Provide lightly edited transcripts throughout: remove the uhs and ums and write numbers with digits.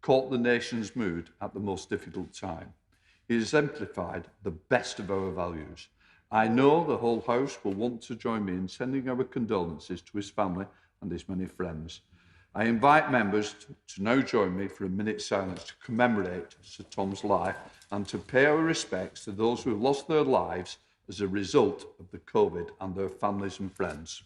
caught the nation's mood at the most difficult time. He exemplified the best of our values. I know the whole House will want to join me in sending our condolences to his family and his many friends. I invite members to now join me for a minute's silence to commemorate Sir Tom's life and to pay our respects to those who have lost their lives as a result of the COVID and their families and friends.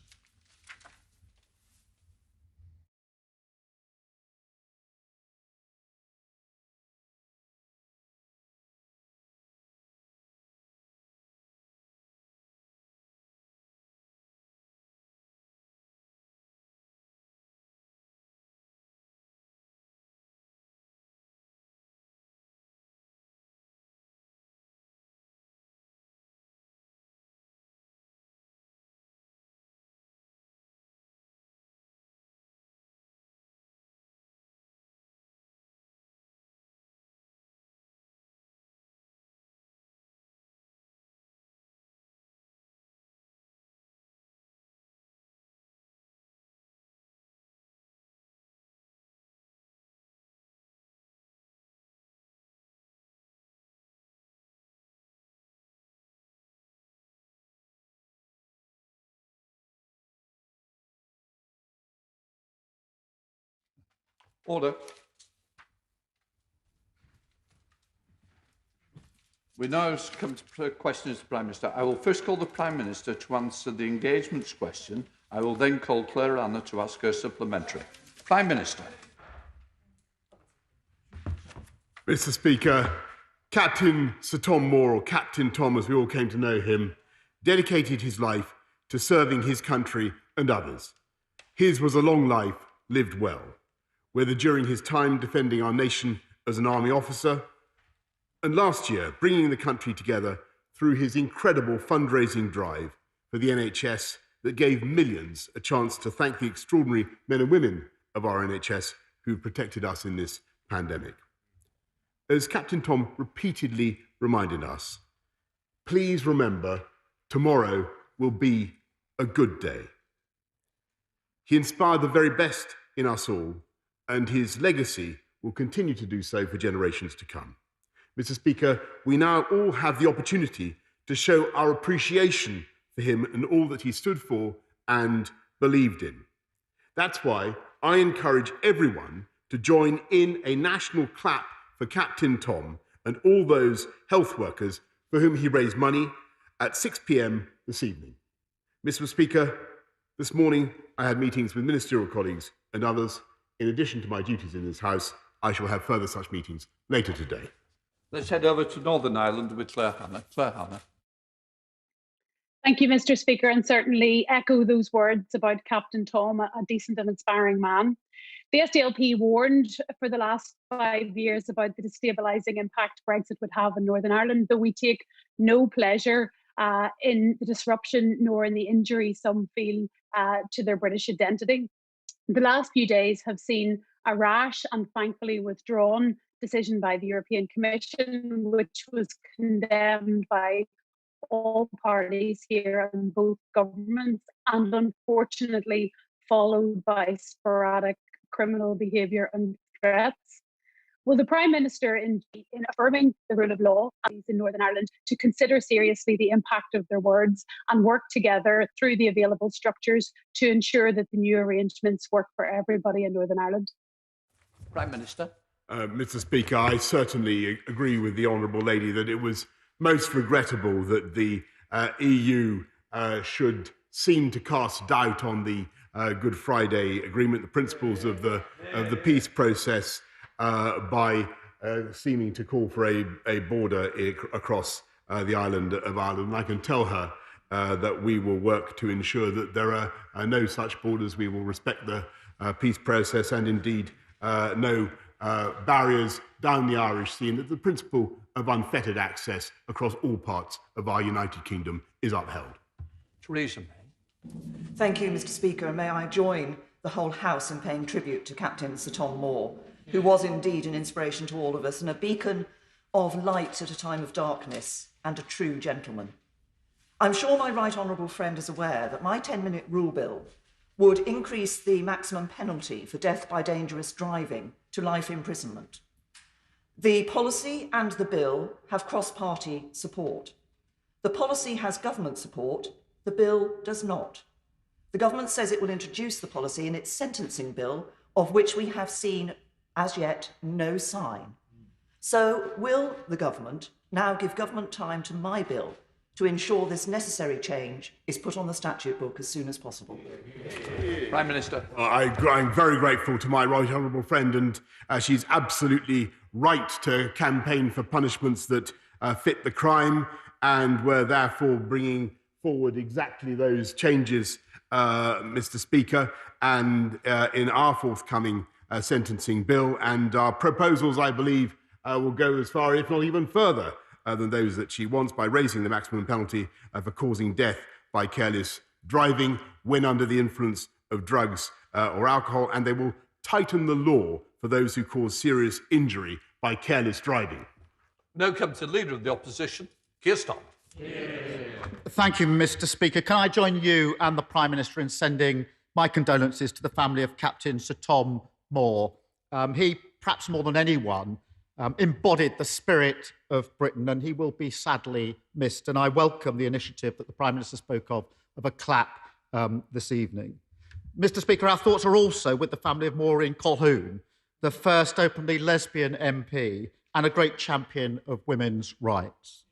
Order. We now come to questions to the Prime Minister. I will first call the Prime Minister to answer the engagements question. I will then call Claire Anna to ask her supplementary. Prime Minister. Mr. Speaker, Captain Sir Tom Moore, or Captain Tom as we all came to know him, dedicated his life to serving his country and others. His was a long life lived well, whether during his time defending our nation as an army officer, and last year bringing the country together through his incredible fundraising drive for the NHS that gave millions a chance to thank the extraordinary men and women of our NHS who protected us in this pandemic. As Captain Tom repeatedly reminded us, please remember tomorrow will be a good day. He inspired the very best in us all, and his legacy will continue to do so for generations to come. Mr. Speaker, we now all have the opportunity to show our appreciation for him and all that he stood for and believed in. That's why I encourage everyone to join in a national clap for Captain Tom and all those health workers for whom he raised money at 6 p.m. this evening. Mr. Speaker, this morning I had meetings with ministerial colleagues and others. In addition to my duties in this House, I shall have further such meetings later today. Let's head over to Northern Ireland with Claire Hannah. Claire Hannah. Thank you, Mr. Speaker, and certainly echo those words about Captain Tom, a decent and inspiring man. The SDLP warned for the last 5 years about the destabilising impact Brexit would have in Northern Ireland, though we take no pleasure in the disruption nor in the injury some feel to their British identity. The last few days have seen a rash and thankfully withdrawn decision by the European Commission, which was condemned by all parties here and both governments, and unfortunately followed by sporadic criminal behaviour and threats. Will the Prime Minister, in affirming the rule of law in Northern Ireland, to consider seriously the impact of their words and work together through the available structures to ensure that the new arrangements work for everybody in Northern Ireland? Prime Minister. Mr. Speaker, I certainly agree with the Honourable Lady that it was most regrettable that the EU should seem to cast doubt on the Good Friday Agreement, the principles of the peace process, by seeming to call for a border across the island of Ireland. And I can tell her that we will work to ensure that there are no such borders. We will respect the peace process and indeed no barriers down the Irish Sea, and that the principle of unfettered access across all parts of our United Kingdom is upheld. Theresa May. Thank you, Mr. Speaker, and may I join the whole House in paying tribute to Captain Sir Tom Moore, who was indeed an inspiration to all of us and a beacon of light at a time of darkness and a true gentleman. I'm sure my right honourable friend is aware that my 10-minute rule bill would increase the maximum penalty for death by dangerous driving to to life imprisonment. The policy and the bill have cross-party support. The policy has government support, the bill does not. The government says it will introduce the policy in its sentencing bill, of which we have seen as yet no sign. So will the government now give government time to my bill to ensure this necessary change is put on the statute book as soon as possible? Prime Minister. I'm very grateful to my right honourable friend, and she's absolutely right to campaign for punishments that fit the crime, and we're therefore bringing forward exactly those changes, Mr. Speaker, and in our forthcoming sentencing bill, and our proposals, I believe, will go as far, if not even further, than those that she wants, by raising the maximum penalty for causing death by careless driving when under the influence of drugs or alcohol, and they will tighten the law for those who cause serious injury by careless driving. Now comes the Leader of the Opposition, Keir Starmer. Thank you, Mr. Speaker. Can I join you and the Prime Minister in sending my condolences to the family of Captain Sir Tom Moore? He, perhaps more than anyone, embodied the spirit of Britain, and he will be sadly missed. And I welcome the initiative that the Prime Minister spoke of a clap this evening. Mr. Speaker, our thoughts are also with the family of Maureen Colquhoun, the first openly lesbian MP and a great champion of women's rights.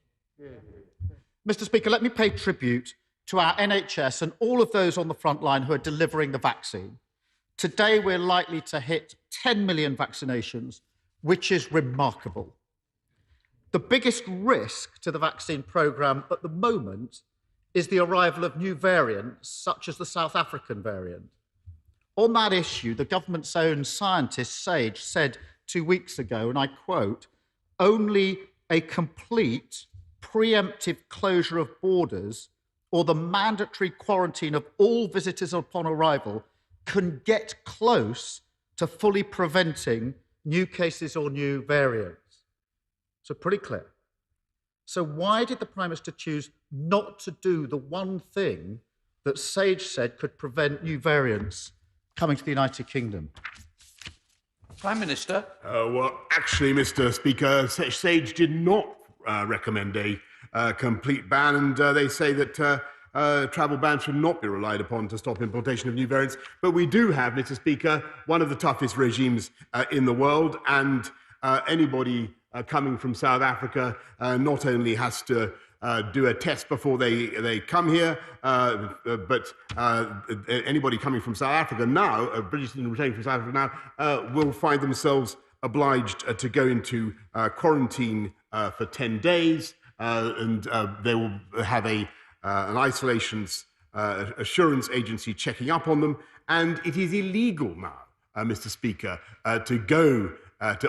Mr. Speaker, let me pay tribute to our NHS and all of those on the front line who are delivering the vaccine. Today, we're likely to hit 10 million vaccinations, which is remarkable. The biggest risk to the vaccine programme at the moment is the arrival of new variants, such as the South African variant. On that issue, the government's own scientist, Sage, said 2 weeks ago, and I quote, "Only a complete preemptive closure of borders or the mandatory quarantine of all visitors upon arrival can get close to fully preventing new cases or new variants." So pretty clear. So why did the Prime Minister choose not to do the one thing that Sage said could prevent new variants coming to the United Kingdom? Prime Minister. Well, actually, Mr. Speaker, Sage did not recommend a complete ban, and they say that travel bans should not be relied upon to stop importation of new variants. But we do have, Mr. Speaker, one of the toughest regimes in the world, and anybody coming from South Africa not only has to do a test before they come here, but anybody coming from South Africa now, British citizens returning from South Africa now, will find themselves obliged to go into quarantine for 10 days, and they will have an isolations assurance agency checking up on them. And it is illegal now, Mr. Speaker, to go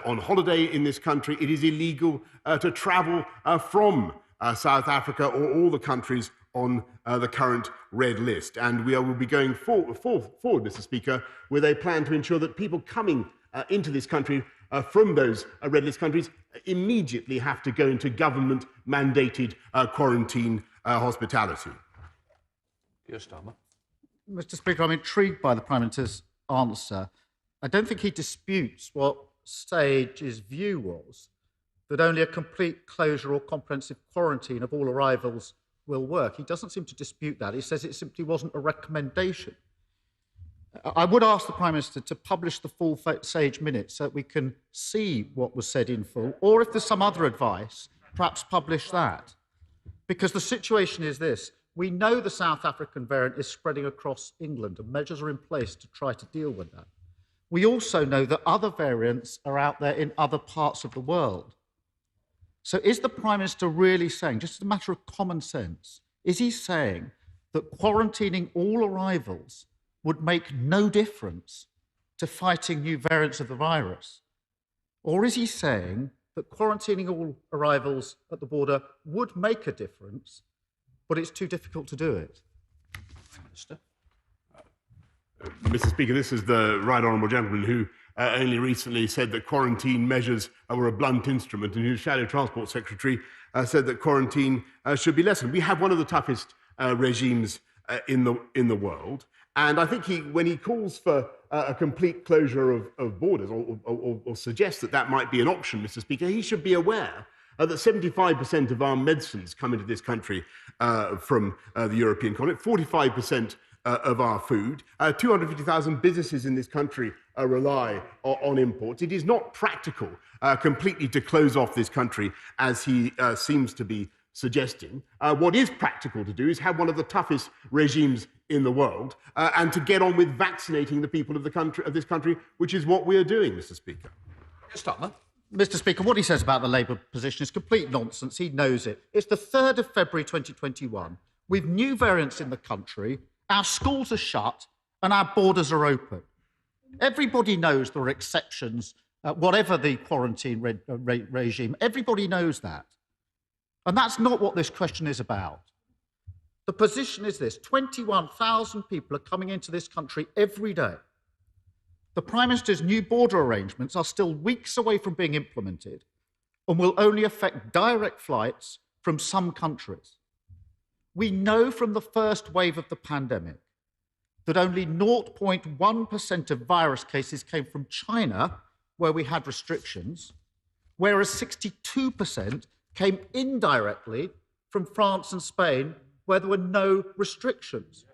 on holiday in this country. It is illegal to travel from South Africa or all the countries on the current red list. And we will be going forward, Mr. Speaker, with a plan to ensure that people coming into this country from those red list countries immediately have to go into government-mandated quarantine hospitality. Keir Starmer. Mr. Speaker, I'm intrigued by the Prime Minister's answer. I don't think he disputes what Sage's view was, that only a complete closure or comprehensive quarantine of all arrivals will work. He doesn't seem to dispute that. He says it simply wasn't a recommendation. I would ask the Prime Minister to publish the full Sage minutes so that we can see what was said in full, or if there's some other advice, perhaps publish that. Because the situation is this: we know the South African variant is spreading across England, and measures are in place to try to deal with that. We also know that other variants are out there in other parts of the world. So is the Prime Minister really saying, just as a matter of common sense, is he saying that quarantining all arrivals would make no difference to fighting new variants of the virus? Or is he saying that quarantining all arrivals at the border would make a difference, but it's too difficult to do it? Prime Minister. Mr. Speaker, this is the right honourable gentleman who only recently said that quarantine measures were a blunt instrument, and whose Shadow Transport Secretary said that quarantine should be lessened. We have one of the toughest regimes in the world, And I think when he calls for a complete closure of borders or suggests that might be an option, Mr. Speaker, he should be aware that 75% of our medicines come into this country from the European continent, 45% of our food. 250,000 businesses in this country rely on imports. It is not practical completely to close off this country, as he seems to be suggesting. What is practical to do is have one of the toughest regimes in the world and to get on with vaccinating the people of this country, which is what we are doing, Mr. Speaker. Mr. Speaker, what he says about the Labour position is complete nonsense. He knows it. It's the 3rd of February 2021. We've new variants in the country, our schools are shut, and our borders are open. Everybody knows there are exceptions, whatever the quarantine regime. Everybody knows that. And that's not what this question is about. The position is this: 21,000 people are coming into this country every day. The Prime Minister's new border arrangements are still weeks away from being implemented and will only affect direct flights from some countries. We know from the first wave of the pandemic that only 0.1% of virus cases came from China, where we had restrictions, whereas 62% came indirectly from France and Spain, where there were no restrictions.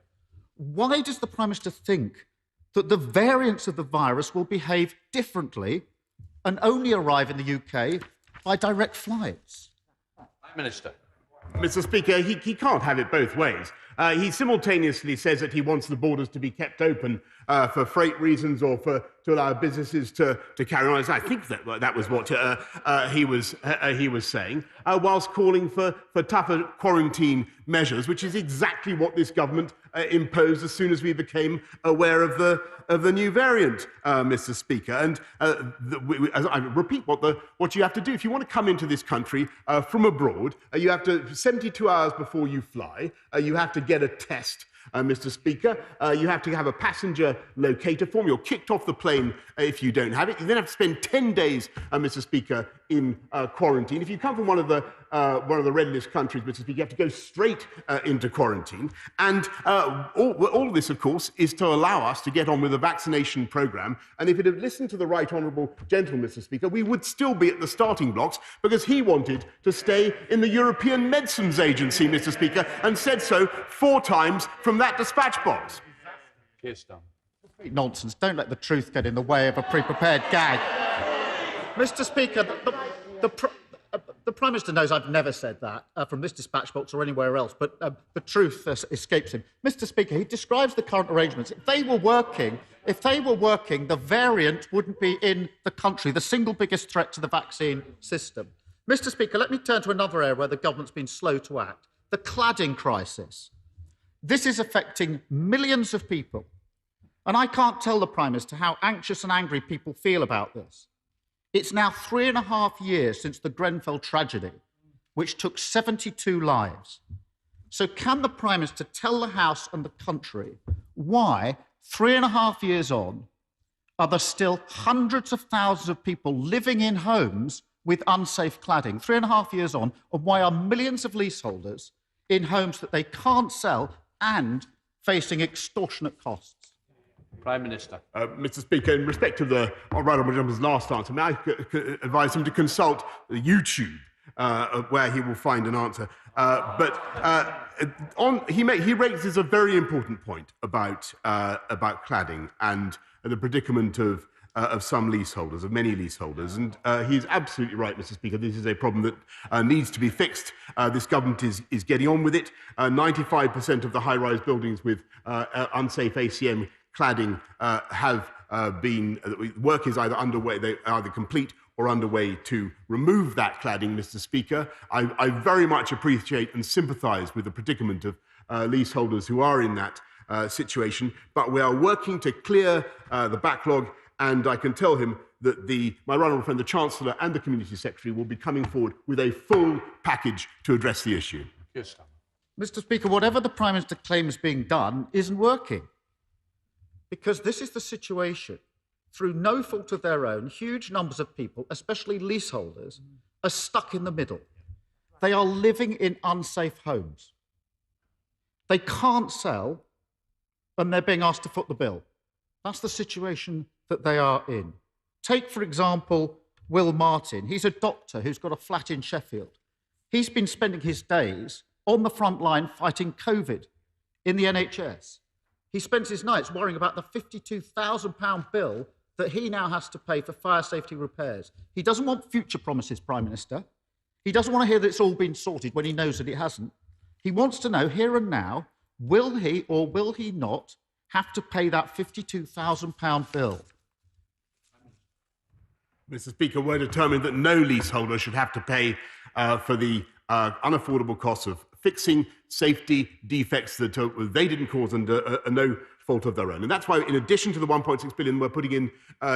Why does the Prime Minister think that the variants of the virus will behave differently and only arrive in the UK by direct flights? Prime Minister. Mr. Speaker, he can't have it both ways. He simultaneously says that he wants the borders to be kept open for freight reasons or to allow businesses to carry on. I think that was what he was saying, whilst calling for tougher quarantine measures, which is exactly what this government imposed as soon as we became aware of the new variant, Mr. Speaker. And I repeat what you have to do. If you want to come into this country from abroad, you have to, 72 hours before you fly, you have to get a test. Mr. Speaker, you have to have a passenger locator form. You're kicked off the plane if you don't have it. You then have to spend 10 days, Mr. Speaker, in quarantine. If you come from one of the red list countries, Mr. Speaker, you have to go straight into quarantine. And all this, of course, is to allow us to get on with the vaccination programme. And if it had listened to the right honourable gentleman, Mr. Speaker, we would still be at the starting blocks, because he wanted to stay in the European Medicines Agency, Mr. Speaker, and said so 4 times from that dispatch box. Nonsense. Don't let the truth get in the way of a pre-prepared gag. Mr. Speaker, the Prime Minister knows I've never said that from this dispatch box or anywhere else, but the truth escapes him. Mr. Speaker, he describes the current arrangements. If they were working, the variant wouldn't be in the country, the single biggest threat to the vaccine system. Mr. Speaker, let me turn to another area where the government's been slow to act: the cladding crisis. This is affecting millions of people. And I can't tell the Prime Minister how anxious and angry people feel about this. It's now 3.5 years since the Grenfell tragedy, which took 72 lives. So can the Prime Minister tell the House and the country why, 3.5 years on, are there still hundreds of thousands of people living in homes with unsafe cladding? 3.5 years on, and why are millions of leaseholders in homes that they can't sell and facing extortionate costs? Prime Minister. Mr. Speaker, in respect of the honourable gentleman's last answer, may I advise him to consult YouTube, where he will find an answer. He raises a very important point about cladding and the predicament of some leaseholders, of many leaseholders. And he's absolutely right, Mr. Speaker. This is a problem that needs to be fixed. This government is getting on with it. 95% of the high-rise buildings with unsafe ACM cladding work is either underway, they are either complete or underway to remove that cladding, Mr. Speaker. I very much appreciate and sympathise with the predicament of leaseholders who are in that situation, but we are working to clear the backlog, and I can tell him that my right honourable friend, the Chancellor, and the Community Secretary will be coming forward with a full package to address the issue. Yes, Mr. Speaker, whatever the Prime Minister claims being done isn't working. Because this is the situation. Through no fault of their own, huge numbers of people, especially leaseholders, are stuck in the middle. They are living in unsafe homes. They can't sell and they're being asked to foot the bill. That's the situation that they are in. Take, for example, Will Martin. He's a doctor who's got a flat in Sheffield. He's been spending his days on the front line fighting COVID in the NHS. He spends his nights worrying about the £52,000 bill that he now has to pay for fire safety repairs. He doesn't want future promises, Prime Minister. He doesn't want to hear that it's all been sorted when he knows that it hasn't. He wants to know here and now, will he or will he not have to pay that £52,000 bill? Mr. Speaker, we're determined that no leaseholder should have to pay for the unaffordable costs of fixing safety defects that they didn't cause under no fault of their own. And that's why, in addition to the 1.6 billion we're putting in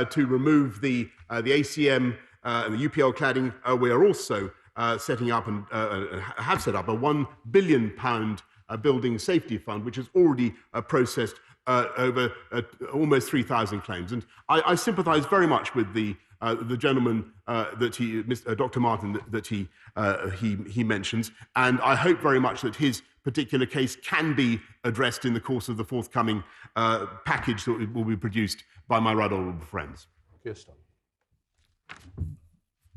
to remove the ACM and the UPL cladding, we are also setting up and have set up a £1 billion building safety fund, which has already processed over almost 3,000 claims. And I sympathise very much with the gentleman Dr. Martin, that he mentions, and I hope very much that his particular case can be addressed in the course of the forthcoming package that will be produced by my right honourable friends. Kirsten.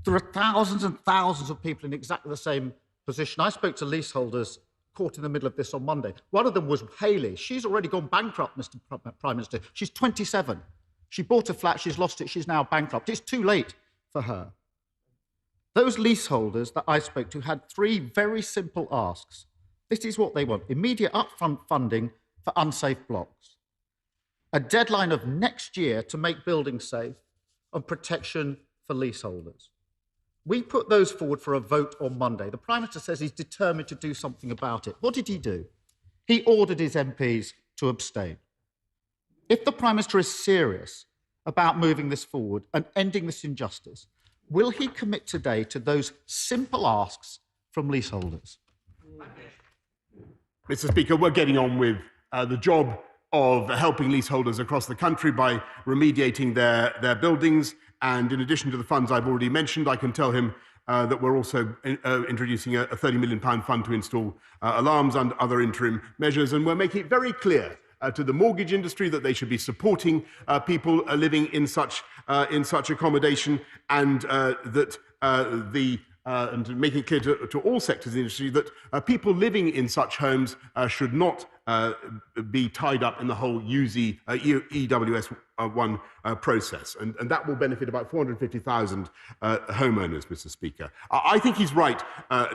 There are thousands and thousands of people in exactly the same position. I spoke to leaseholders caught in the middle of this on Monday. One of them was Hayley. She's already gone bankrupt, Mr. Prime Minister. She's 27. She bought a flat, she's lost it, she's now bankrupt. It's too late for her. Those leaseholders that I spoke to had three very simple asks. This is what they want: immediate upfront funding for unsafe blocks, a deadline of next year to make buildings safe, and protection for leaseholders. We put those forward for a vote on Monday. The Prime Minister says he's determined to do something about it. What did he do? He ordered his MPs to abstain. If the Prime Minister is serious about moving this forward and ending this injustice, will he commit today to those simple asks from leaseholders? Mr. Speaker, we're getting on with the job of helping leaseholders across the country by remediating their buildings. And in addition to the funds I've already mentioned, I can tell him that we're also introducing a £30 million fund to install alarms and other interim measures. And we're making it very clear to the mortgage industry that they should be supporting people living in such accommodation, and and making it clear to all sectors of the industry that people living in such homes should not be tied up in the whole EWS one process. And that will benefit about 450,000 homeowners, Mr. Speaker. I think he's right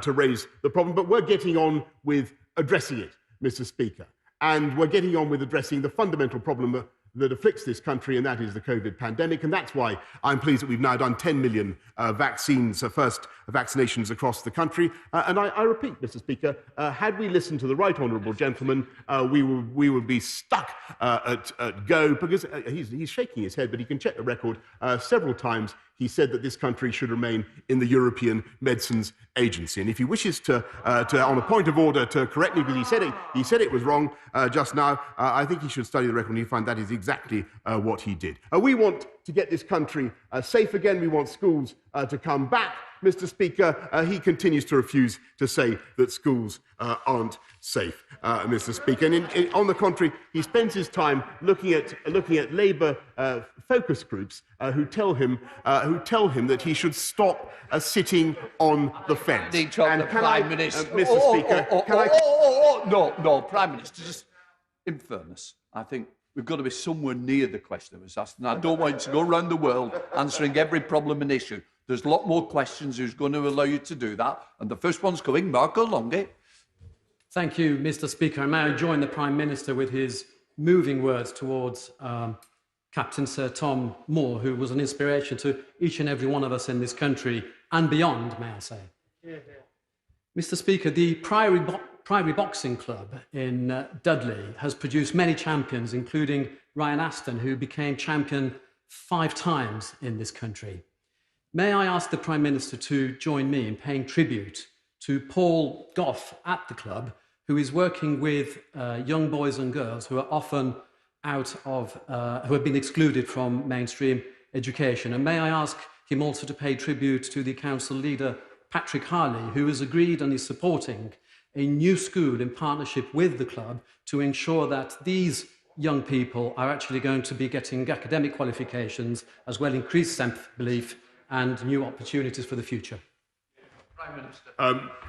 to raise the problem, but we're getting on with addressing it, Mr. Speaker. And we're getting on with addressing the fundamental problem that afflicts this country, and that is the COVID pandemic. And that's why I'm pleased that we've now done 10 million first vaccinations across the country. And I repeat, Mr. Speaker, had we listened to the right honourable gentleman, we would be stuck at go, because he's shaking his head, but he can check the record. Several times he said that this country should remain in the European Medicines Agency. And if he wishes to on a point of order, to correct me, because he said it was wrong just now, I think he should study the record and he'll find that is exactly what he did. We want to get this country safe again. We want schools to come back. Mr. Speaker, he continues to refuse to say that schools aren't safe, Mr. Speaker. And on the contrary, he spends his time looking at Labour focus groups who tell him that he should stop sitting on the fence. And Prime Minister, Mr. Speaker, no, Prime Minister, just in fairness, I think we've got to be somewhere near the question that was asked, and I don't want you to go around the world answering every problem and issue. There's a lot more questions who's going to allow you to do that, and the first one's coming, Marco Longi. Thank you, Mr. Speaker. And may I join the Prime Minister with his moving words towards Captain Sir Tom Moore, who was an inspiration to each and every one of us in this country and beyond, may I say. Yeah. Mr. Speaker, the Priory Boxing Club in Dudley has produced many champions, including Ryan Aston, who became champion 5 times in this country. May I ask the Prime Minister to join me in paying tribute to Paul Goff at the club, who is working with young boys and girls who are often who have been excluded from mainstream education. And may I ask him also to pay tribute to the council leader, Patrick Harley, who has agreed and is supporting a new school in partnership with the club to ensure that these young people are actually going to be getting academic qualifications as well, increased self-belief and new opportunities for the future. Prime Minister.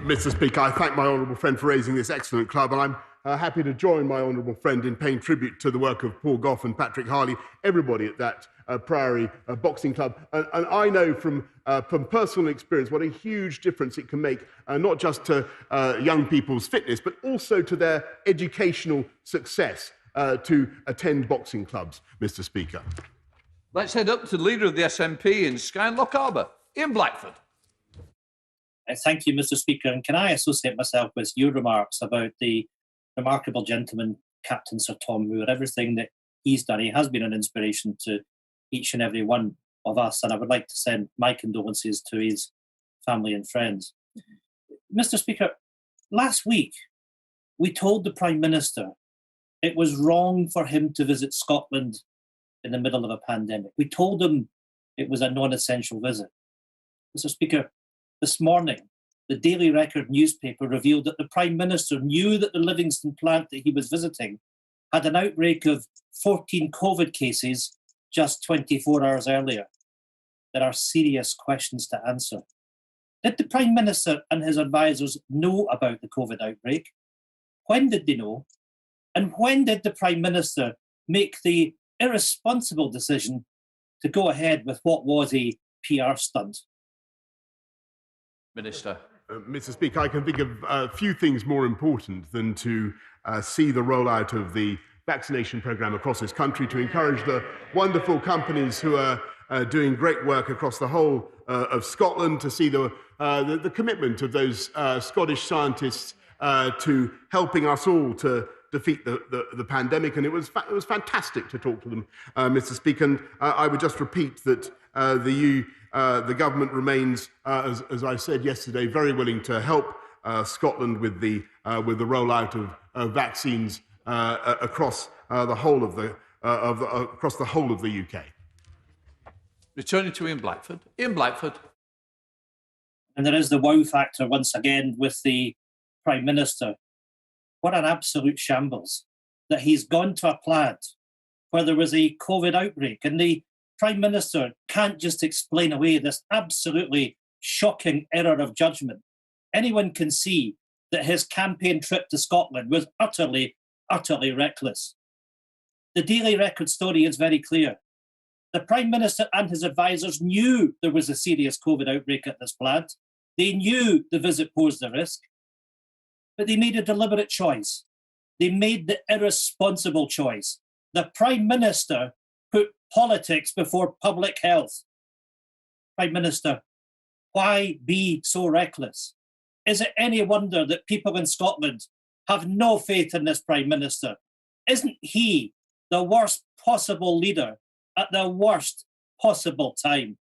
Mr. Speaker, I thank my honourable friend for raising this excellent club, and I'm happy to join my honourable friend in paying tribute to the work of Paul Gough and Patrick Harley, everybody at that Priory Boxing Club. And I know from personal experience what a huge difference it can make, not just to young people's fitness, but also to their educational success to attend boxing clubs, Mr. Speaker. Let's head up to the leader of the SNP in Skye and Loch Harbour, Ian Blackford. Thank you, Mr. Speaker. And can I associate myself with your remarks about the remarkable gentleman, Captain Sir Tom Moore? Everything that he's done, he has been an inspiration to each and every one of us. And I would like to send my condolences to his family and friends. Mr. Speaker, last week, we told the Prime Minister it was wrong for him to visit Scotland in the middle of a pandemic. We told him it was a non-essential visit. Mr. Speaker, this morning, the Daily Record newspaper revealed that the Prime Minister knew that the Livingston plant that he was visiting had an outbreak of 14 COVID cases just 24 hours earlier. There are serious questions to answer. Did the Prime Minister and his advisors know about the COVID outbreak? When did they know? And when did the Prime Minister make the irresponsible decision to go ahead with what was a PR stunt? Minister. Mr. Speaker, I can think of a few things more important than to see the rollout of the vaccination programme across this country, to encourage the wonderful companies who are doing great work across the whole of Scotland, to see the commitment of those Scottish scientists to helping us all to defeat the pandemic. And it was fantastic to talk to them, Mr. Speaker. And I would just repeat that the government remains, as I said yesterday, very willing to help Scotland with the rollout of vaccines across the whole of the UK. Returning to Ian Blackford. Ian Blackford. And there is the wow factor once again with the Prime Minister. What an absolute shambles that he's gone to a plant where there was a COVID outbreak, and the Prime Minister can't just explain away this absolutely shocking error of judgment. Anyone can see that his campaign trip to Scotland was utterly reckless. The Daily Record story is very clear. The Prime Minister and his advisors knew there was a serious COVID outbreak at this plant. They knew the visit posed a risk, but they made a deliberate choice. They made the irresponsible choice. The Prime Minister put politics before public health. Prime Minister, why be so reckless? Is it any wonder that people in Scotland have no faith in this Prime Minister? Isn't he the worst possible leader at the worst possible time?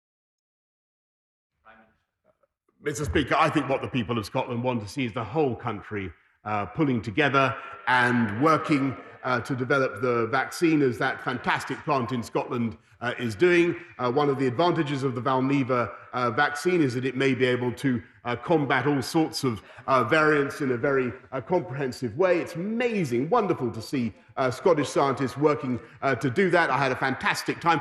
Mr. Speaker, I think what the people of Scotland want to see is the whole country pulling together and working to develop the vaccine, as that fantastic plant in Scotland is doing. One of the advantages of the Valneva vaccine is that it may be able to combat all sorts of variants in a very comprehensive way. It's amazing, wonderful to see Scottish scientists working to do that. I had a fantastic time.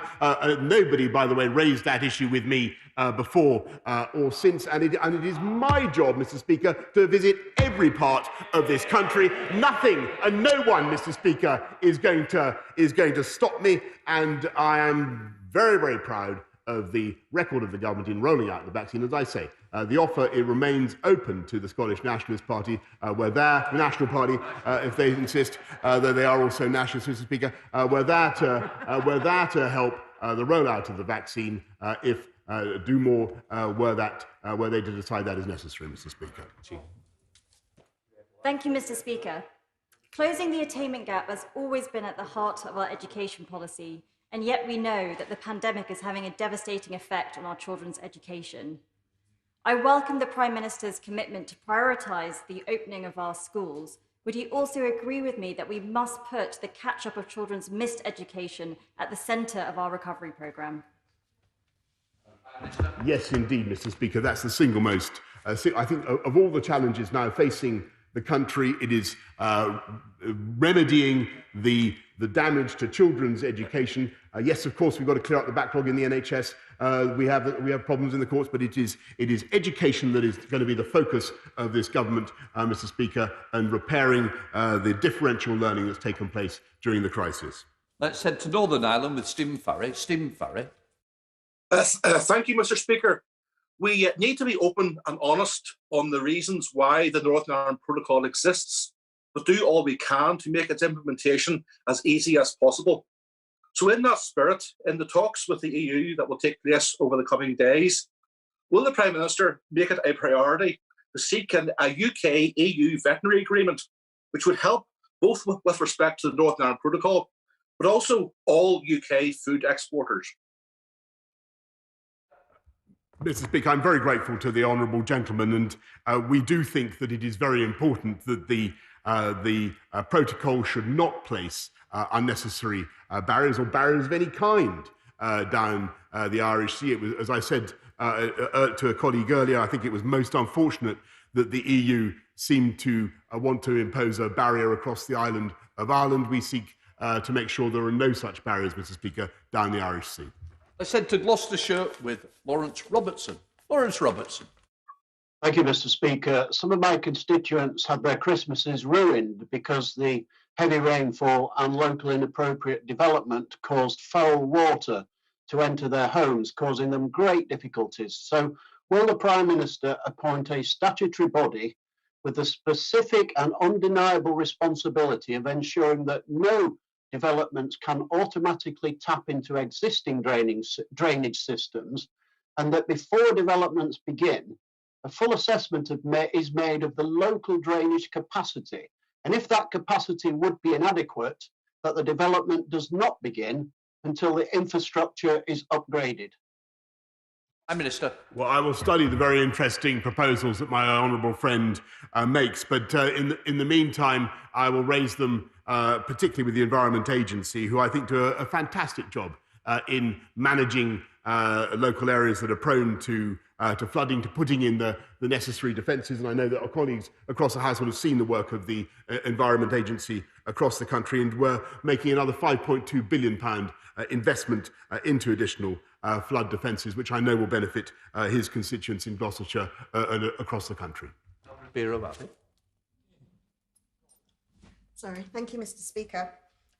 Nobody, by the way, raised that issue with me before or since, and it is my job, Mr. Speaker, to visit every part of this country. Nothing and no one, Mr. Speaker, is going to stop me, and I am very, very proud of the record of the government in rolling out the vaccine. As I say, the offer, it remains open to the Scottish Nationalist Party, where their National Party, if they insist, though they are also nationalists, Mr. Speaker, we're there to help the rollout of the vaccine if do more were they to decide that is necessary, Mr. Speaker. Thank you, Mr. Speaker. Closing the attainment gap has always been at the heart of our education policy, and yet we know that the pandemic is having a devastating effect on our children's education. I welcome the Prime Minister's commitment to prioritise the opening of our schools. Would he also agree with me that we must put the catch-up of children's missed education at the centre of our recovery programme? Yes, indeed, Mr. Speaker. That's the single most, I think, of all the challenges now facing the country. It is remedying the damage to children's education. Yes, of course, we've got to clear up the backlog in the NHS. We have problems in the courts, but it is education that is going to be the focus of this government, Mr. Speaker, and repairing the differential learning that's taken place during the crisis. Let's head to Northern Ireland with Stephen Farry. Stephen Farry. Thank you, Mr. Speaker. We need to be open and honest on the reasons why the Northern Ireland Protocol exists, but do all we can to make its implementation as easy as possible. So in that spirit, in the talks with the EU that will take place over the coming days, will the Prime Minister make it a priority to seek a UK-EU veterinary agreement, which would help both with respect to the Northern Ireland Protocol, but also all UK food exporters? Mr. Speaker, I'm very grateful to the honourable gentleman, and we do think that it is very important that the protocol should not place unnecessary barriers or barriers of any kind down the Irish Sea. It was, as I said to a colleague earlier, I think it was most unfortunate that the EU seemed to want to impose a barrier across the island of Ireland. We seek to make sure there are no such barriers, Mr. Speaker, down the Irish Sea. Let's head to Gloucestershire with Lawrence Robertson. Lawrence Robertson. Thank you, Mr. Speaker. Some of my constituents had their Christmases ruined because the heavy rainfall and local inappropriate development caused foul water to enter their homes, causing them great difficulties. So will the Prime Minister appoint a statutory body with the specific and undeniable responsibility of ensuring that no developments can automatically tap into existing drainage systems, and that before developments begin, a full assessment is made of the local drainage capacity, and if that capacity would be inadequate, that the development does not begin until the infrastructure is upgraded? Prime Minister. Well, I will study the very interesting proposals that my honourable friend makes, but in the meantime, I will raise them particularly with the Environment Agency, who I think do a fantastic job in managing local areas that are prone to flooding, to putting in the necessary defences. And I know that our colleagues across the House will have seen the work of the Environment Agency across the country, and we're making another £5.2 billion investment into additional flood defences, which I know will benefit his constituents in Gloucestershire and across the country. Sorry, thank you, Mr. Speaker.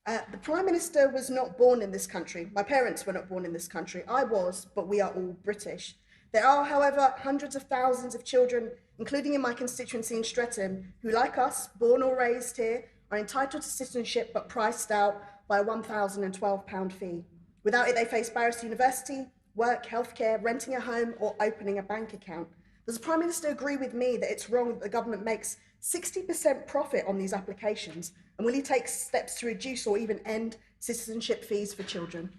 The Prime Minister was not born in this country. My parents were not born in this country. I was, but we are all British. There are, however, hundreds of thousands of children, including in my constituency in Streatham, who, like us, born or raised here, are entitled to citizenship but priced out by a £1,012 fee. Without it, they face barriers to university, work, healthcare, renting a home, or opening a bank account. Does the Prime Minister agree with me that it's wrong that the government makes 60% profit on these applications? And will he take steps to reduce or even end citizenship fees for children?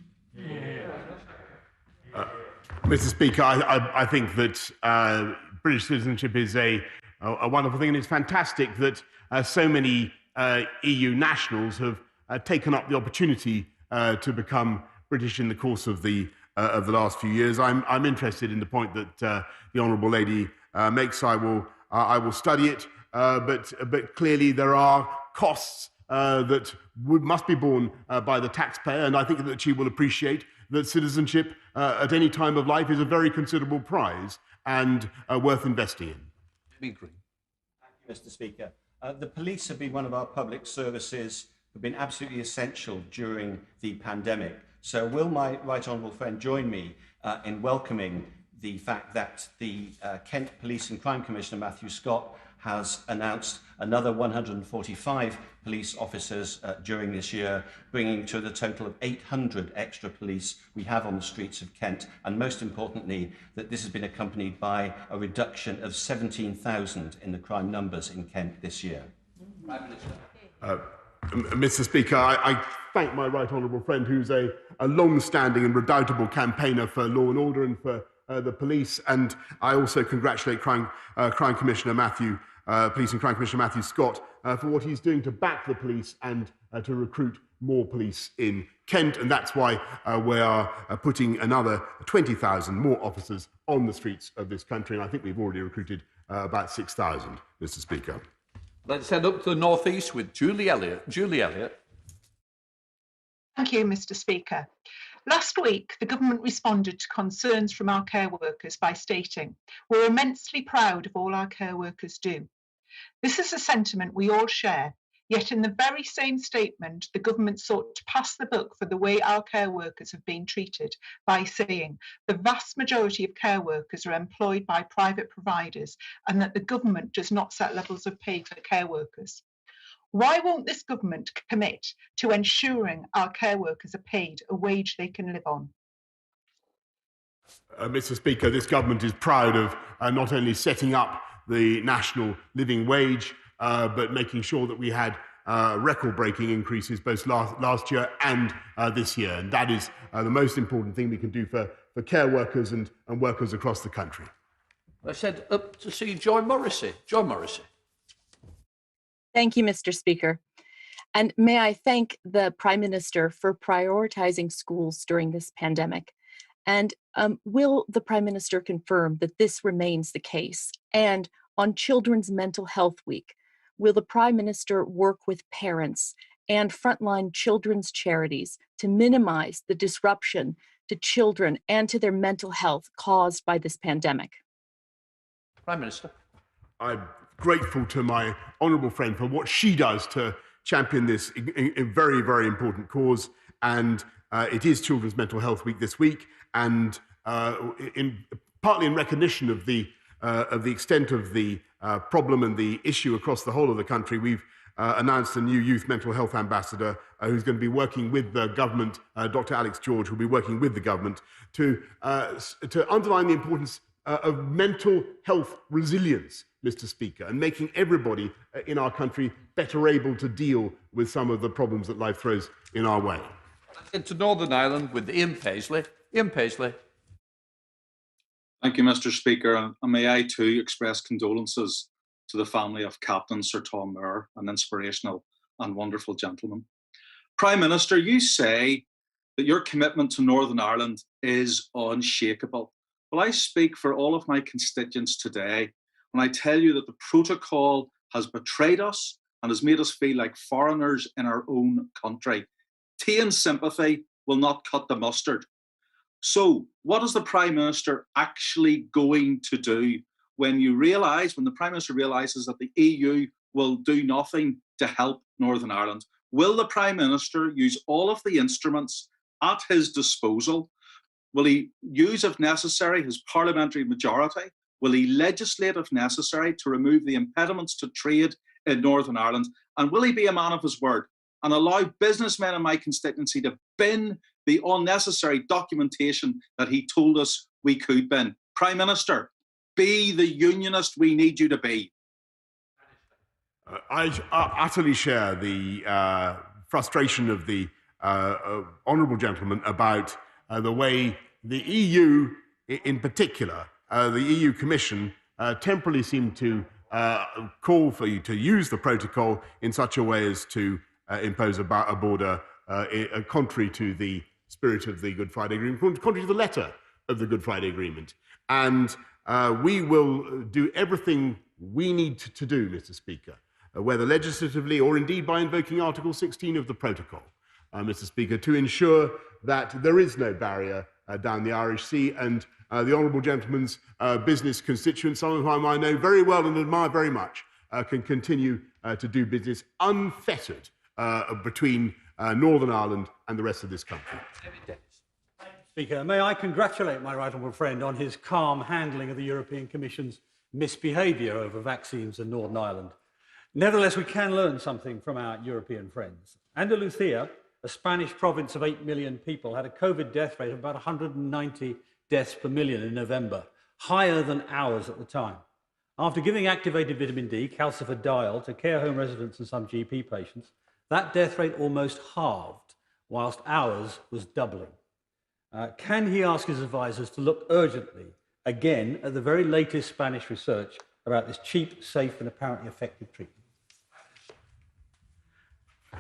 Mr. Speaker, I think that British citizenship is a wonderful thing, and it's fantastic that so many EU nationals have taken up the opportunity to become British in the course of the last few years. I'm interested in the point that the honourable lady makes. I will study it, but clearly there are costs that must be borne by the taxpayer, and I think that she will appreciate that citizenship at any time of life is a very considerable prize and worth investing in. Thank you, Mr. Speaker. The police have been one of our public services who've been absolutely essential during the pandemic. So will my right honourable friend join me in welcoming the fact that the Kent Police and Crime Commissioner Matthew Scott has announced another 145 police officers during this year, bringing to the total of 800 extra police we have on the streets of Kent, and most importantly, that this has been accompanied by a reduction of 17,000 in the crime numbers in Kent this year. Mr. Speaker, I thank my right honourable friend, who's a long-standing and redoubtable campaigner for law and order and for the police, and I also congratulate Crime Commissioner Matthew, Police and Crime Commissioner Matthew Scott, for what he's doing to back the police and to recruit more police in Kent, and that's why we are putting another 20,000 more officers on the streets of this country, and I think we've already recruited about 6,000, Mr. Speaker. Let's head up to the northeast with Julie Elliott. Julie Elliott. Thank you, Mr. Speaker. Last week, the government responded to concerns from our care workers by stating, "We're immensely proud of all our care workers do." This is a sentiment we all share, yet in the very same statement, the government sought to pass the buck for the way our care workers have been treated by saying the vast majority of care workers are employed by private providers and that the government does not set levels of pay for care workers. Why won't this government commit to ensuring our care workers are paid a wage they can live on? Mr. Speaker, this government is proud of not only setting up the national living wage, but making sure that we had record-breaking increases both last year and this year. And that is the most important thing we can do for care workers and workers across the country. Let's head up to see Joy Morrissey. Joy Morrissey. Thank you, Mr. Speaker. And may I thank the Prime Minister for prioritising schools during this pandemic. And will the Prime Minister confirm that this remains the case? And on Children's Mental Health Week, will the Prime Minister work with parents and frontline children's charities to minimise the disruption to children and to their mental health caused by this pandemic? Prime Minister. I'm grateful to my honourable friend for what she does to champion this very, very important cause. And it is Children's Mental Health Week this week, and partly in recognition of the extent of the problem and the issue across the whole of the country, we've announced a new youth mental health ambassador who's going to be working with the government, Dr. Alex George, who'll be working with the government to underline the importance of mental health resilience, Mr. Speaker, and making everybody in our country better able to deal with some of the problems that life throws in our way. Into Northern Ireland with Ian Paisley. Ian Paisley. Thank you, Mr. Speaker, and may I too express condolences to the family of Captain Sir Tom Moore, an inspirational and wonderful gentleman. Prime Minister, you say that your commitment to Northern Ireland is unshakable. Well, I speak for all of my constituents today when I tell you that the protocol has betrayed us and has made us feel like foreigners in our own country. Tea and sympathy will not cut the mustard. So what is the Prime Minister actually going to do when the Prime Minister realises that the EU will do nothing to help Northern Ireland? Will the Prime Minister use all of the instruments at his disposal? Will he use, if necessary, his parliamentary majority? Will he legislate, if necessary, to remove the impediments to trade in Northern Ireland? And will he be a man of his word and allow businessmen in my constituency to bin the unnecessary documentation that he told us we could bin? Prime Minister, be the unionist we need you to be. I utterly share the frustration of the honourable gentleman about the way the EU, in particular, the EU Commission, temporarily seem to call for you to use the protocol in such a way as to impose a border contrary to the spirit of the Good Friday Agreement, contrary to the letter of the Good Friday Agreement. And we will do everything we need to do, Mr. Speaker, whether legislatively or indeed by invoking Article 16 of the protocol, Mr. Speaker, to ensure that there is no barrier down the Irish Sea, and the honourable gentleman's business constituents, some of whom I know very well and admire very much, can continue to do business unfettered between Northern Ireland and the rest of this country. Speaker, may I congratulate my right honourable friend on his calm handling of the European Commission's misbehaviour over vaccines in Northern Ireland. Nevertheless, we can learn something from our European friends. Andalusia, a Spanish province of 8 million people, had a COVID death rate of about 190 deaths per million in November, higher than ours at the time. After giving activated vitamin D, calcifidiol, to care home residents and some GP patients, that death rate almost halved, whilst ours was doubling. Can he ask his advisors to look urgently again at the very latest Spanish research about this cheap, safe and apparently effective treatment?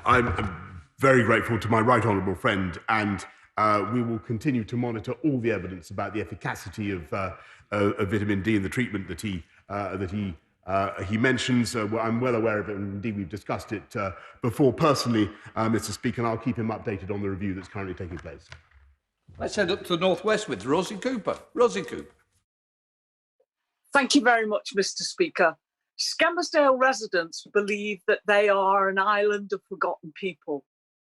I'm very grateful to my right honourable friend, and we will continue to monitor all the evidence about the efficacy of vitamin D in the treatment that he he mentions. I'm well aware of it, and indeed we've discussed it before personally, Mr. Speaker, and I'll keep him updated on the review that's currently taking place. Let's head up to the northwest with Rosie Cooper. Rosie Cooper. Thank you very much, Mr. Speaker. Scammerdale residents believe that they are an island of forgotten people.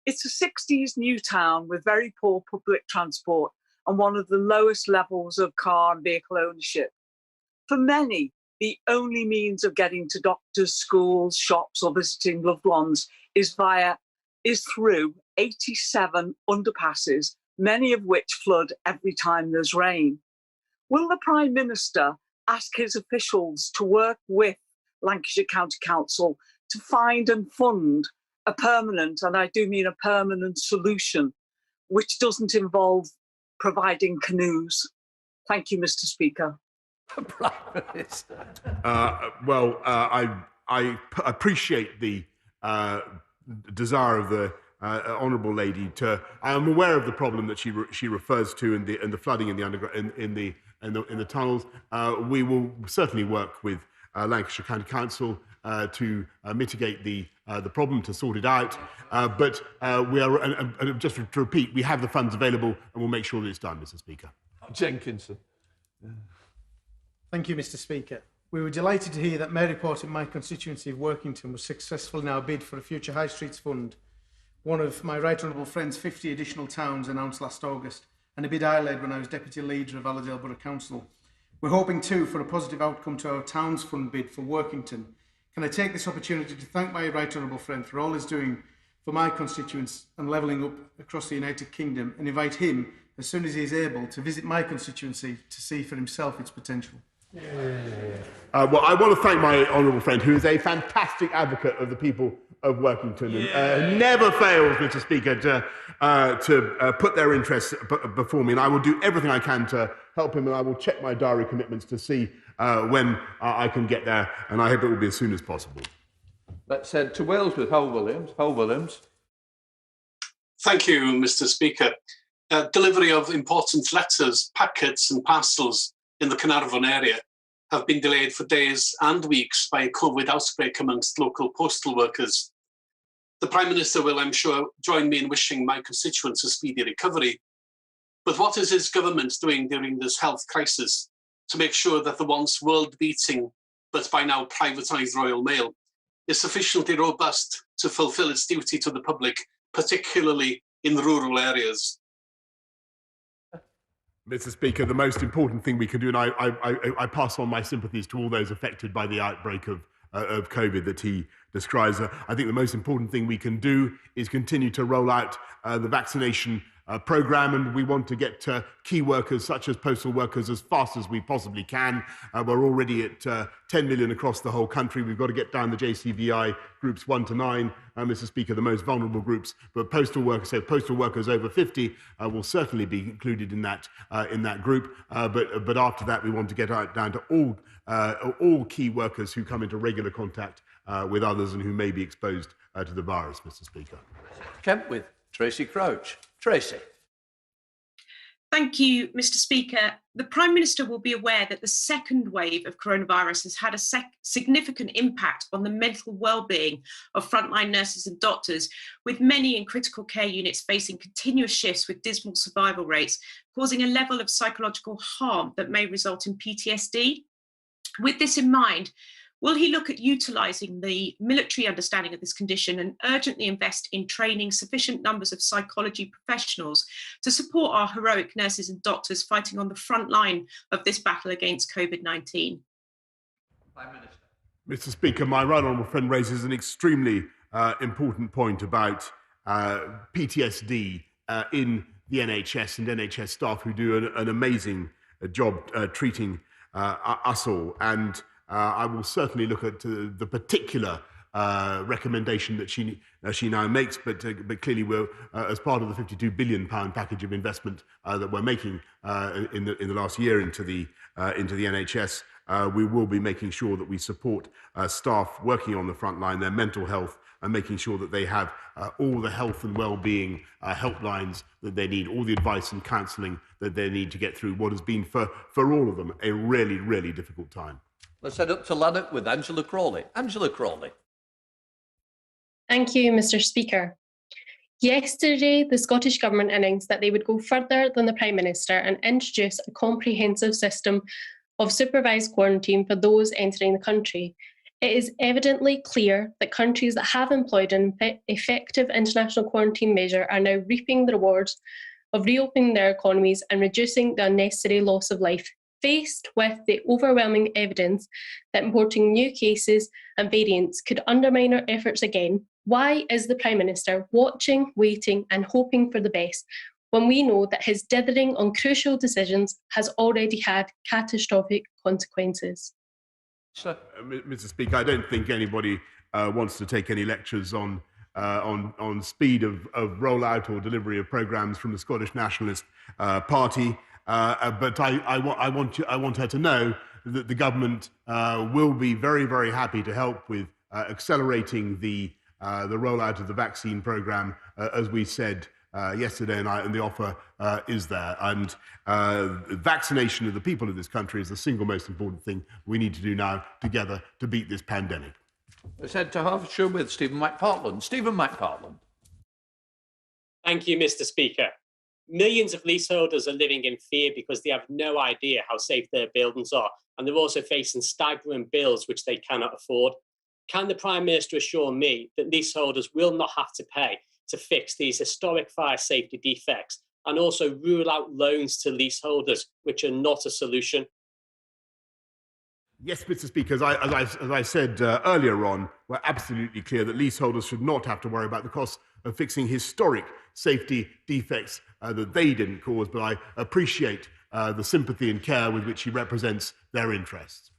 It's a 60s new town with very poor public transport and one of the lowest levels of car and vehicle ownership. For many, the only means of getting to doctors, schools, shops, or visiting loved ones is through 87 underpasses, many of which flood every time there's rain. Will the Prime Minister ask his officials to work with Lancashire County Council to find and fund a permanent, and I do mean a permanent solution, which doesn't involve providing canoes? Thank you, Mr. Speaker. I appreciate the desire of the honourable lady to. I am aware of the problem that she refers to in the flooding in the underground in the tunnels. We will certainly work with Lancashire County Council to mitigate the problem, to sort it out. But we are, and just to repeat, we have the funds available, and we'll make sure that it's done, Mr. Speaker. Jenkinson. Thank you, Mr. Speaker. We were delighted to hear that Maryport in my constituency of Workington was successful in our bid for a future High Streets Fund. One of my right honourable friend's 50 additional towns announced last August, and a bid I led when I was Deputy Leader of Allerdale Borough Council. We're hoping too for a positive outcome to our Towns Fund bid for Workington. Can I take this opportunity to thank my right honourable friend for all he's doing for my constituents and levelling up across the United Kingdom, and invite him, as soon as he is able, to visit my constituency to see for himself its potential. Well, I want to thank my honourable friend, who is a fantastic advocate of the people of Workington, and never fails, Mr. Speaker, to put their interests before me. And I will do everything I can to help him, and I will check my diary commitments to see when I can get there, and I hope it will be as soon as possible. Let's head to Wales with Howell Williams. Howell Williams. Thank you, Mr. Speaker. Delivery of important letters, packets and parcels in the Carnarvon area have been delayed for days and weeks by a COVID outbreak amongst local postal workers. The Prime Minister will, I'm sure, join me in wishing my constituents a speedy recovery. But what is his government doing during this health crisis to make sure that the once world-beating, but by now privatised Royal Mail is sufficiently robust to fulfil its duty to the public, particularly in rural areas? Mr. Speaker, the most important thing we can do, and I pass on my sympathies to all those affected by the outbreak of COVID that he describes. I think the most important thing we can do is continue to roll out the vaccination programme, and we want to get key workers such as postal workers as fast as we possibly can. We're already at 10 million across the whole country. We've got to get down the JCVI groups 1 to 9, Mr. Speaker, the most vulnerable groups. But postal workers over 50 will certainly be included in that group. But after that, we want to get down to all key workers who come into regular contact with others and who may be exposed to the virus, Mr. Speaker. Kemp with Tracy Crouch. Tracy. Thank you, Mr. Speaker. The Prime Minister will be aware that the second wave of coronavirus has had a significant impact on the mental well-being of frontline nurses and doctors, with many in critical care units facing continuous shifts with dismal survival rates, causing a level of psychological harm that may result in PTSD. With this in mind, will he look at utilising the military understanding of this condition and urgently invest in training sufficient numbers of psychology professionals to support our heroic nurses and doctors fighting on the front line of this battle against COVID-19? Prime Minister. Mr. Speaker, my right honourable friend raises an extremely important point about PTSD in the NHS and NHS staff who do an amazing job treating us all. And I will certainly look at the particular recommendation that she now makes, but clearly we're as part of the £52 billion package of investment that we're making in the last year into the NHS. We will be making sure that we support staff working on the front line, their mental health, and making sure that they have all the health and well-being helplines that they need, all the advice and counselling that they need to get through what has been for all of them a really, really difficult time. Let's head up to Lanark with Angela Crawley. Angela Crawley. Thank you, Mr. Speaker. Yesterday, the Scottish Government announced that they would go further than the Prime Minister and introduce a comprehensive system of supervised quarantine for those entering the country. It is evidently clear that countries that have employed an effective international quarantine measure are now reaping the rewards of reopening their economies and reducing the unnecessary loss of life. Faced with the overwhelming evidence that importing new cases and variants could undermine our efforts again, why is the Prime Minister watching, waiting and hoping for the best when we know that his dithering on crucial decisions has already had catastrophic consequences? Mr. Speaker, I don't think anybody wants to take any lectures on speed of rollout or delivery of programmes from the Scottish Nationalist Party. But I want her to know that the government will be very, very happy to help with accelerating the rollout of the vaccine programme, as we said yesterday, and the offer is there. And vaccination of the people of this country is the single most important thing we need to do now together to beat this pandemic. Let's head to Hertfordshire with Stephen McPartland. Stephen McPartland. Thank you, Mr. Speaker. Millions of leaseholders are living in fear because they have no idea how safe their buildings are, and they're also facing staggering bills which they cannot afford. Can the Prime Minister assure me that leaseholders will not have to pay to fix these historic fire safety defects, and also rule out loans to leaseholders, which are not a solution? Yes, Mr. Speaker, as I said earlier on, we're absolutely clear that leaseholders should not have to worry about the cost of fixing historic safety defects that they didn't cause, but I appreciate the sympathy and care with which he represents their interests.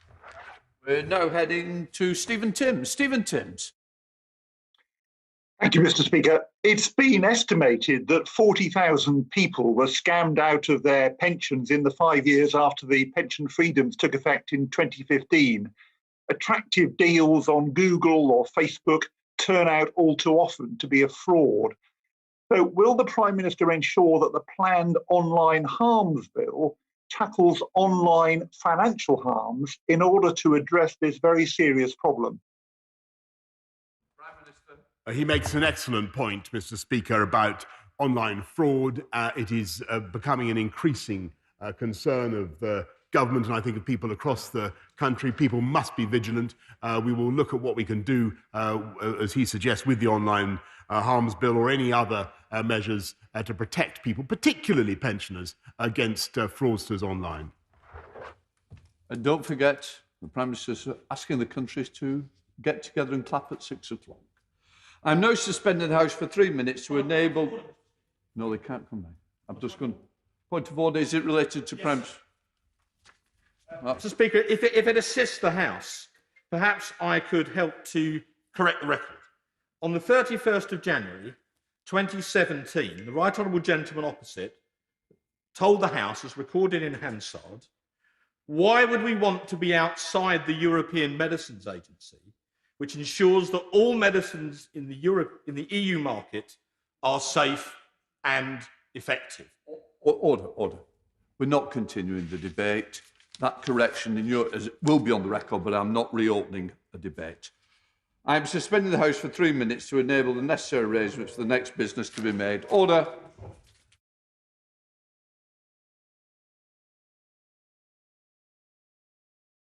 We're now heading to Stephen Timms. Stephen Timms. Thank you, Mr. Speaker. It's been estimated that 40,000 people were scammed out of their pensions in the 5 years after the pension freedoms took effect in 2015. Attractive deals on Google or Facebook turn out all too often to be a fraud. So will the Prime Minister ensure that the planned online harms bill tackles online financial harms in order to address this very serious problem? He makes an excellent point, Mr. Speaker, about online fraud. It is becoming an increasing concern of the government and I think of people across the country. People must be vigilant. We will look at what we can do, as he suggests, with the online harms bill or any other measures to protect people, particularly pensioners, against fraudsters online. And don't forget, the Prime Minister is asking the countries to get together and clap at 6 o'clock. I'm now suspending the House for 3 minutes to enable... No, they can't come back. I'm just going... Point of order, is it related to Prime Minister? Mr. Speaker, if it assists the House, perhaps I could help to correct the record. On the 31st of January 2017, the Right Honourable Gentleman opposite told the House, as recorded in Hansard, why would we want to be outside the European Medicines Agency, which ensures that all medicines in the EU market are safe and effective? Order. We're not continuing the debate. That correction will be on the record, but I'm not reopening a debate. I'm suspending the House for 3 minutes to enable the necessary arrangements for the next business to be made. Order.